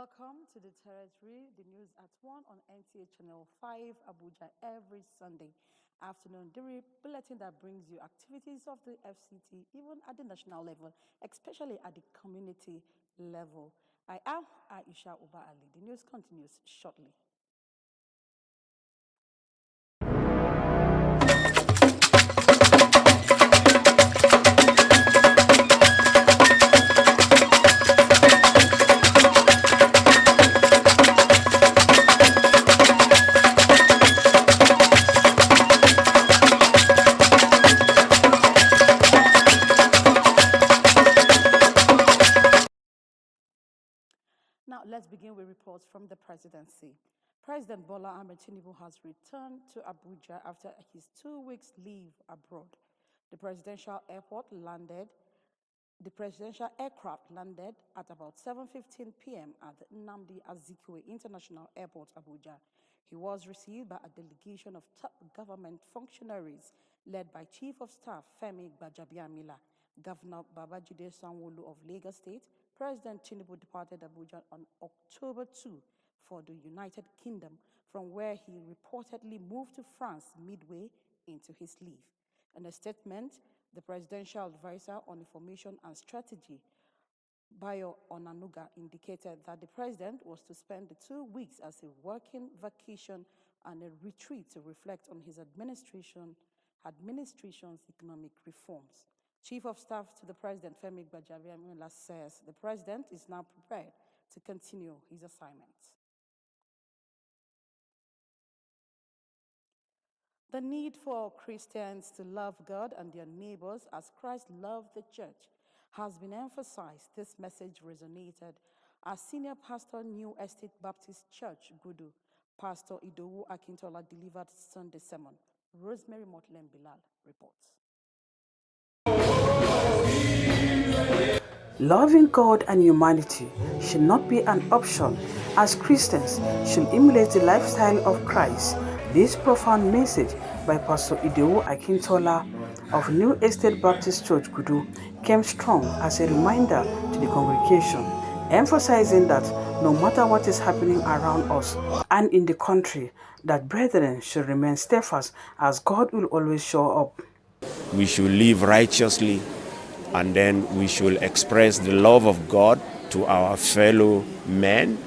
Welcome to the territory, the news at 1 on NTA Channel 5, Abuja, every Sunday afternoon. The bulletin that brings you activities of the FCT, even at the national level, especially at the community level. I am Aisha Uba Ali. The news continues shortly. Now, let's begin with reports from the presidency. President Bola Ahmed Tinubu has returned to Abuja after his 2 weeks leave abroad. The presidential aircraft landed at about 7:15 p.m. at the Nnamdi Azikiwe International Airport, Abuja. He was received by a delegation of top government functionaries led by Chief of Staff Femi Gbajabiamila, Governor Babajide Sanwo-Olu of Lagos State. President Tinubu departed Abuja on October 2 for the United Kingdom, from where he reportedly moved to France midway into his leave. In a statement, the presidential advisor on information and strategy, Bayo Onanuga, indicated that the president was to spend the 2 weeks as a working vacation and a retreat to reflect on his administration's economic reforms. Chief of Staff to the President, Femi Gbajabiamila, says the President is now prepared to continue his assignments. The need for Christians to love God and their neighbors as Christ loved the church has been emphasized. This message resonated as Senior Pastor, New Estate Baptist Church, Gudu, Pastor Idowu Akintola delivered Sunday sermon. Rosemary Motlen Bilal reports. Loving God and humanity should not be an option, as Christians should emulate the lifestyle of Christ. This profound message by Pastor Idowu Akintola of New Estate Baptist Church, Gudu, came strong as a reminder to the congregation, emphasizing that no matter what is happening around us and in the country, that brethren should remain steadfast, as God will always show up. We should live righteously, and then we should express the love of God to our fellow men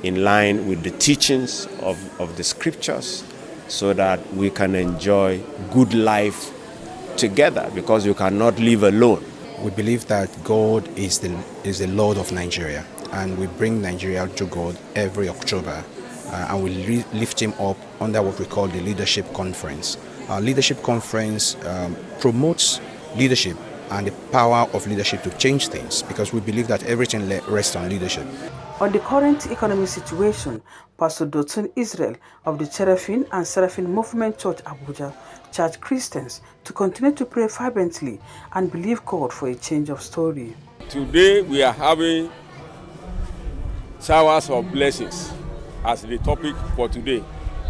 in line with the teachings of the scriptures, so that we can enjoy good life together, because you cannot live alone. We believe that God is the Lord of Nigeria, and we bring Nigeria to God every October, and we lift him up under what we call the Leadership Conference. Our Leadership Conference promotes leadership and the power of leadership to change things, because we believe that everything rests on leadership. On the current economic situation, Pastor Dotun Israel of the Cherubim and Seraphim Movement Church, Abuja, charged Christians to continue to pray fervently and believe God for a change of story. Today we are having showers of blessings as the topic for today,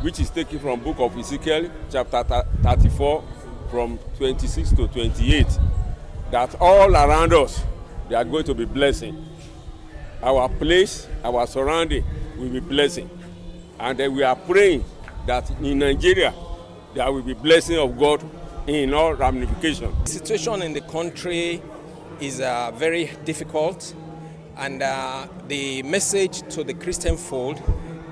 which is taken from book of Ezekiel, chapter 34, from 26 to 28, that all around us, they are going to be blessing. Our place, our surrounding will be blessing. And then we are praying that in Nigeria, there will be blessing of God in all ramifications. The situation in the country is very difficult, and the message to the Christian fold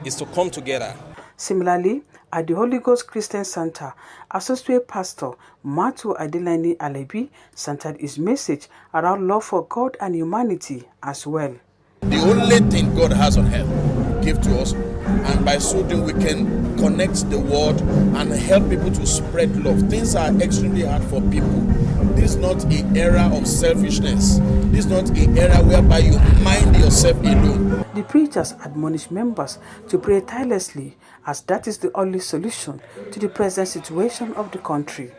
is to come together. Similarly, at the Holy Ghost Christian Center, Associate Pastor Matu Adelani Alebi centered his message around love for God and humanity as well. The only thing God has on earth, give to us, and by so doing we can connect the world and help people to spread love. Things are extremely hard for people. This is not an era of selfishness. This is not an era whereby you mind yourself alone. The preachers admonished members to pray tirelessly, as that is the only solution to the present situation of the country.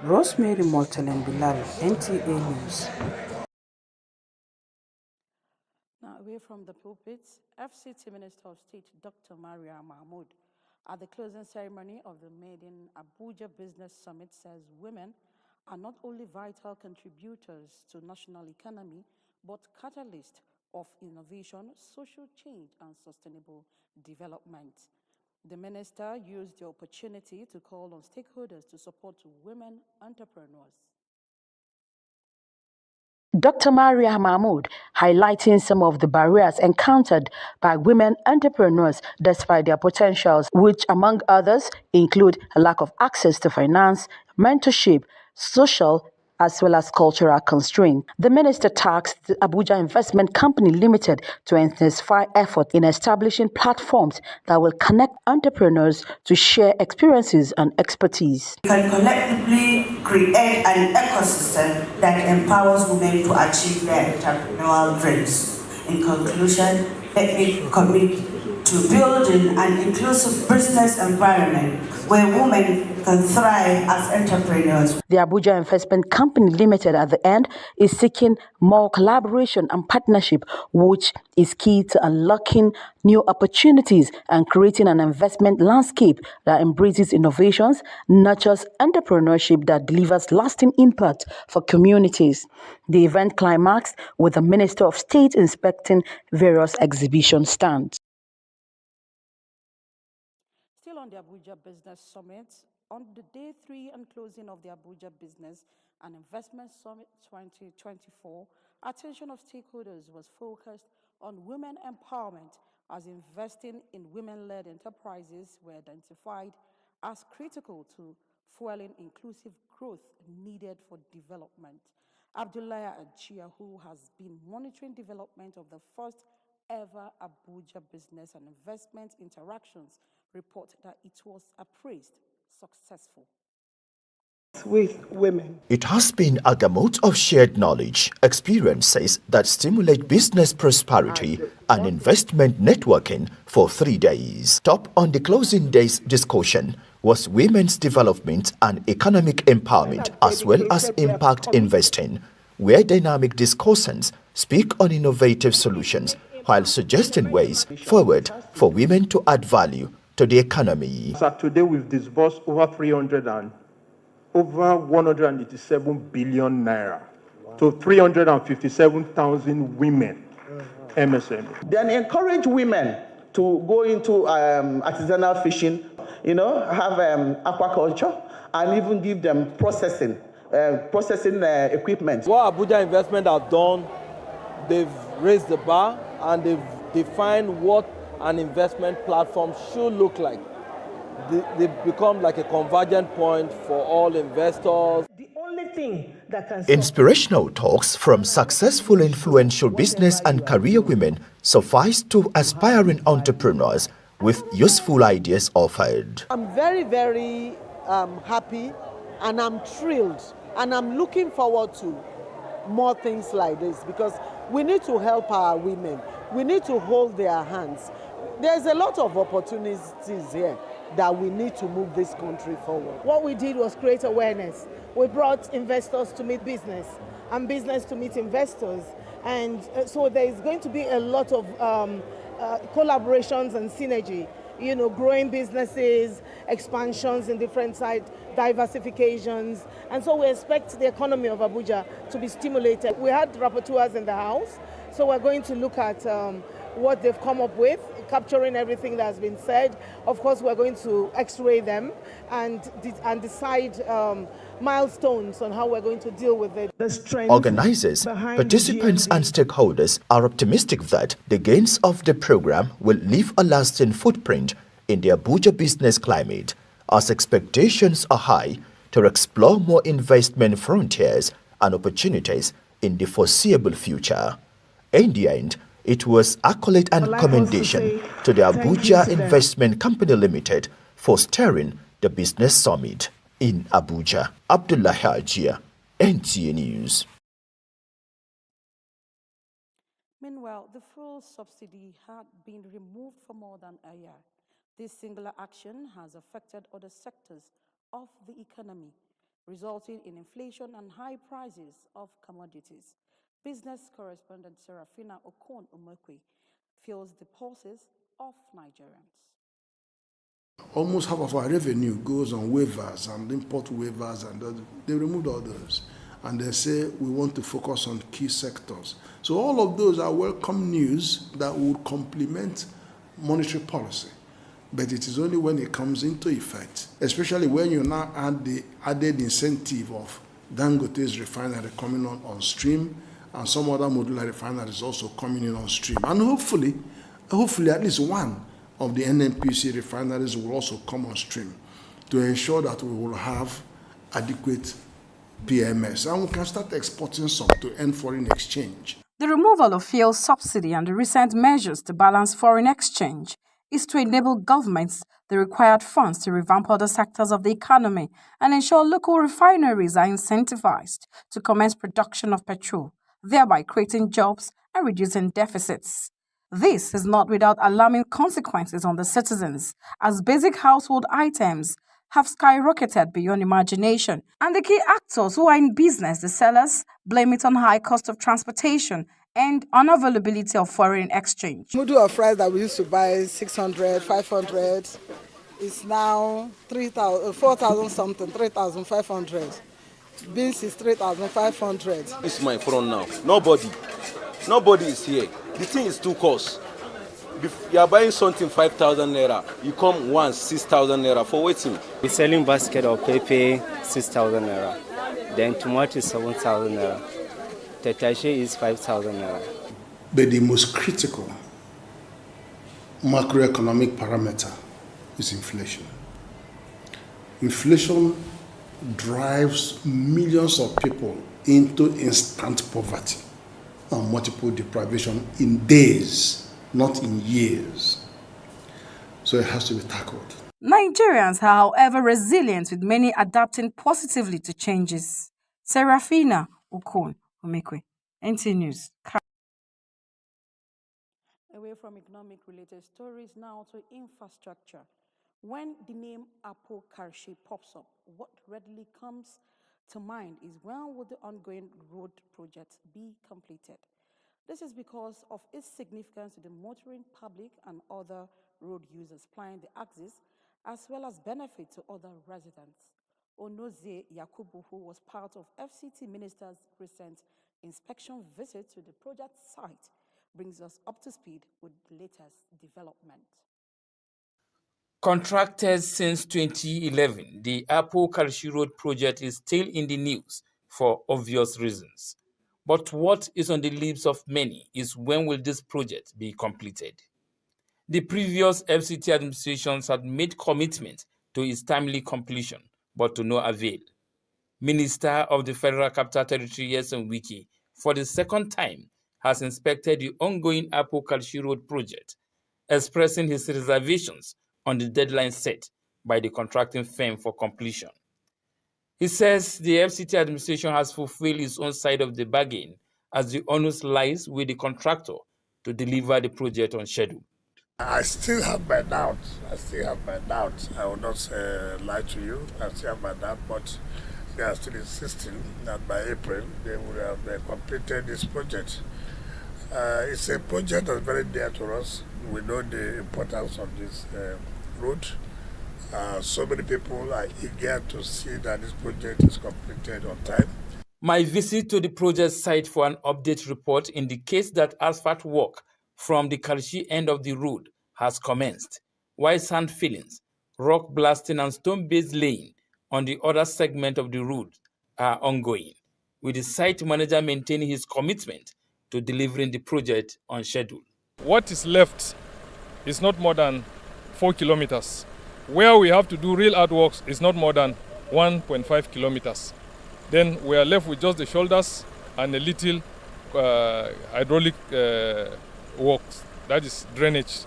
Rosemary Mortelen Bilal, NTA News. Now, away from the pulpits, FCT Minister of State Dr. Maria Mahmoud at the closing ceremony of the Made in Abuja Business Summit says women are not only vital contributors to national economy, but catalysts of innovation, social change, and sustainable development. The minister used the opportunity to call on stakeholders to support women entrepreneurs. Dr. Maria Mahmoud, highlighting some of the barriers encountered by women entrepreneurs despite their potentials, which, among others, include a lack of access to finance, mentorship, social as well as cultural constraints. The minister tasked the Abuja Investment Company Limited to intensify efforts in establishing platforms that will connect entrepreneurs to share experiences and expertise. We can collectively create an ecosystem that empowers women to achieve their entrepreneurial dreams. In conclusion, let me commit to building an inclusive business environment where women can thrive as entrepreneurs. The Abuja Investment Company Limited at the end is seeking more collaboration and partnership, which is key to unlocking new opportunities and creating an investment landscape that embraces innovations, nurtures entrepreneurship that delivers lasting impact for communities. The event climaxed with the Minister of State inspecting various exhibition stands. Still on the Abuja Business Summit, on the day 3 and closing of the Abuja Business and Investment Summit 2024, attention of stakeholders was focused on women empowerment as investing in women-led enterprises were identified as critical to fueling inclusive growth needed for development. Abdullahi Ajia, who has been monitoring development of the first ever Abuja Business and Investment Interactions, report that it was appraised successful. With women. It has been a gamut of shared knowledge, experiences that stimulate business prosperity and investment networking for 3 days. Top on the closing day's discussion was women's development and economic empowerment as well as impact investing, where dynamic discussants speak on innovative solutions while suggesting ways forward for women to add value to the economy. So today we've disbursed over 187 billion naira to 357,000 women MSME. Then encourage women to go into artisanal fishing, have aquaculture, and even give them processing equipment. What Abuja Investment have done, they've raised the bar and they've defined what an investment platform should look like. They become like a convergent point for all investors. The only thing that can Inspirational talks from successful, influential business and career women sufficed to aspiring entrepreneurs with useful ideas offered. I'm very, very happy and I'm thrilled and I'm looking forward to more things like this because we need to help our women. We need to hold their hands. There's a lot of opportunities here that we need to move this country forward. What we did was create awareness. We brought investors to meet business and business to meet investors. And so there's going to be a lot of collaborations and synergy, growing businesses, expansions in different sites, diversifications. And so we expect the economy of Abuja to be stimulated. We had rapporteurs in the house, so we're going to look at what they've come up with, capturing everything that has been said. Of course, we're going to x-ray them and decide milestones on how we're going to deal with it. Organizers, participants and stakeholders are optimistic that the gains of the program will leave a lasting footprint in the Abuja business climate, as expectations are high to explore more investment frontiers and opportunities in the foreseeable future. In the end, it was accolade and commendation to the Abuja Investment Company Limited for steering the business summit in Abuja. Abdullahi Ajia, NTA News. Meanwhile, the fuel subsidy had been removed for more than a year. This singular action has affected other sectors of the economy, resulting in inflation and high prices of commodities. Business correspondent Serafina Okon-Umekwe feels the pulses of Nigerians. Almost half of our revenue goes on waivers and import waivers, and they removed all those. and they say we want to focus on key sectors. So all of those are welcome news that would complement monetary policy. But it is only when it comes into effect, especially when you now add the added incentive of Dangote's refinery coming on stream, and some other modular refineries also coming in on stream. And hopefully at least one of the NNPC refineries will also come on stream to ensure that we will have adequate PMS, and we can start exporting some to earn foreign exchange. The removal of fuel subsidy and the recent measures to balance foreign exchange is to enable governments the required funds to revamp other sectors of the economy and ensure local refineries are incentivized to commence production of petrol, thereby creating jobs and reducing deficits. This is not without alarming consequences on the citizens, as basic household items have skyrocketed beyond imagination, and the key actors who are in business, the sellers, blame it on high cost of transportation and unavailability of foreign exchange. Mudu of rice that we used to buy 600, 500 is now 3,000, 4,000 something, 3,500. Beans is 3,500. It's my front now. Nobody is here. The thing is too cost. If you are buying something 5,000 naira, you come once 6,000 naira for waiting. We're selling basket of pepper 6,000 naira. Then tomato is 7,000 naira. Tetache is 5,000 naira. But the most critical macroeconomic parameter is inflation. Inflation drives millions of people into instant poverty and multiple deprivation in days, not in years. So it has to be tackled. Nigerians are, however, resilient, with many adapting positively to changes. Serafina Okon Omekwe, NT News. Away from economic-related stories now to infrastructure. When the name Apo Karshi pops up, what readily comes to mind is, when will the ongoing road project be completed? This is because of its significance to the motoring public and other road users plying the axis, as well as benefit to other residents. Onozie Yakubu, who was part of FCT Minister's recent inspection visit to the project site, brings us up to speed with the latest development. Contracted since 2011, the Apo Karshi Road project is still in the news for obvious reasons. But what is on the lips of many is, when will this project be completed? The previous FCT administrations had made commitment to its timely completion, but to no avail. Minister of the Federal Capital Territory, Nyesom Wike, for the second time, has inspected the ongoing Apo Karshi Road project, expressing his reservations on the deadline set by the contracting firm for completion. He says the FCT administration has fulfilled its own side of the bargain, as the onus lies with the contractor to deliver the project on schedule. I still have my doubts. I will not lie to you. I still have my doubt, but they are still insisting that by April they will have completed this project. It's a project that's very dear to us. We know the importance of this road. So many people are eager to see that this project is completed on time. My visit to the project site for an update report indicates that asphalt work from the Karshi end of the road has commenced, while sand fillings, rock blasting and stone-based laying on the other segment of the road are ongoing, with the site manager maintaining his commitment to delivering the project on schedule. What is left is not more than 4 kilometers. Where we have to do real earthworks is not more than 1.5 kilometers. Then we are left with just the shoulders and a little hydraulic works, that is drainage.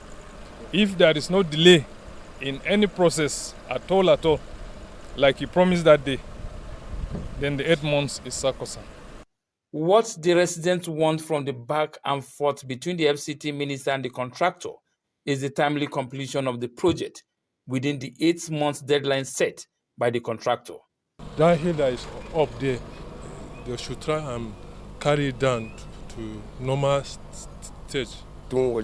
If there is no delay in any process at all, like he promised that day, then the 8 months is sacrosanct. What the residents want from the back and forth between the FCT minister and the contractor is the timely completion of the project within the 8 months deadline set by the contractor. That hill that is up there, they should try and carry it down to normal stage For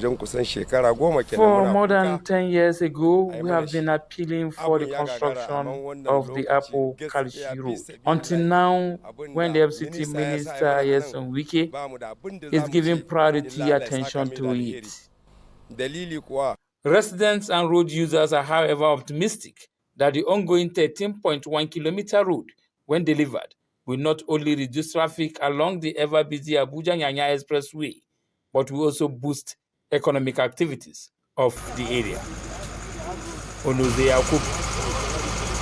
more than 10 years ago, we have been appealing for the construction of the Apo Kalshi Road. Until now, when the FCT Minister Yeson Wike is giving priority attention to it. Residents and road users are, however, optimistic that the ongoing 13.1-kilometer road, when delivered, will not only reduce traffic along the ever-busy Abuja-Nyanya Expressway, but will also boost economic activities of the area. Onoze Yakubu,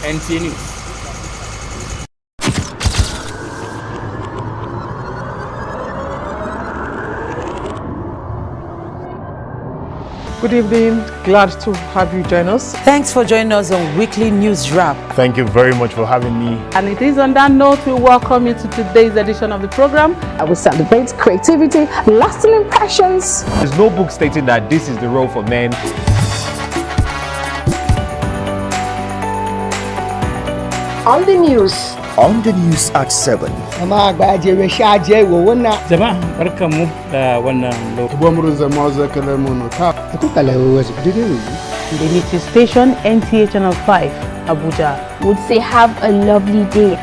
NTA News. Good evening. Glad to have you join us. Thanks for joining us on Weekly News Wrap. Thank you very much for having me. And it is on that note we welcome you to today's edition of the program. I will celebrate creativity, lasting impressions. There's no book stating that this is the role for men. On the news. On the news at 7. The news station NTA Channel 5, Abuja. Would say have a lovely day.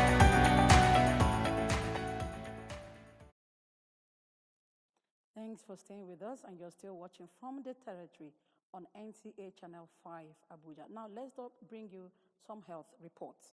Thanks for staying with us, and you're still watching From the Territory on NTA Channel 5, Abuja. Now let's bring you some health reports.